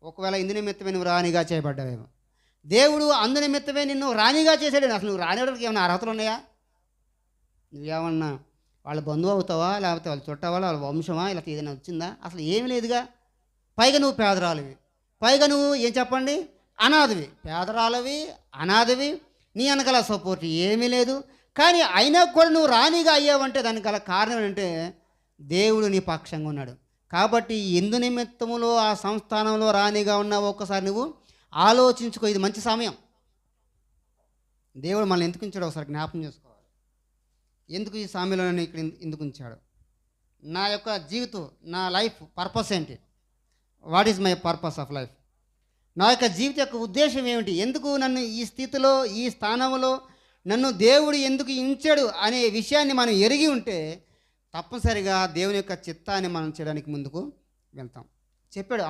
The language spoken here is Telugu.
ఒకవేళ ఇందు నిమిత్తమే నువ్వు రాణిగా చేయబడ్డావేమో. దేవుడు అందు నిమిత్తమే నిన్ను రాణిగా చేశాడు. అసలు నువ్వు రానివ్వడానికి ఏమైనా అర్హతలు ఉన్నాయా? నువ్వేమన్నా వాళ్ళ బంధువు అవుతావా, లేకపోతే వాళ్ళు చుట్టావా, వాళ్ళ వంశమా, ఇలా ఏదైనా వచ్చిందా? అసలు ఏమీ లేదుగా. పైగా నువ్వు పేదరాలివి, పైగా నువ్వు ఏం చెప్పండి అనాథవి. పేదరాలవి, అనాథవి, నీ వెనకాల సపోర్ట్ ఏమీ లేదు. కానీ అయినా కూడా నువ్వు రాణిగా అయ్యావంటే దానికి గల కారణం ఏంటంటే దేవుడు నీ పక్షంగా ఉన్నాడు. కాబట్టి ఎందు నిమిత్తములో ఆ సంస్థానంలో రాణిగా ఉన్నావు ఒక్కసారి నువ్వు ఆలోచించుకో. ఇది మంచి సమయం. దేవుడు మనల్ని ఎందుకు ఉంచాడు ఒకసారి జ్ఞాపకం చేసుకోవాలి. ఎందుకు ఈ సామ్యంలో నన్ను ఇక్కడ ఎందుకు ఉంచాడు? నా యొక్క జీవితం, నా లైఫ్ పర్పస్ ఏంటి? What is my purpose of life? నా యొక్క జీవిత యొక్క ఉద్దేశం ఏమిటి? ఎందుకు నన్ను ఈ స్థితిలో, ఈ స్థానంలో నన్ను దేవుడు ఎందుకు ఉంచాడు అనే విషయాన్ని మనం ఎరిగి ఉంటే తప్పనిసరిగా దేవుని యొక్క చిత్తాన్ని మనం చేయడానికి ముందుకు వెళ్తాం. చెప్పాడు.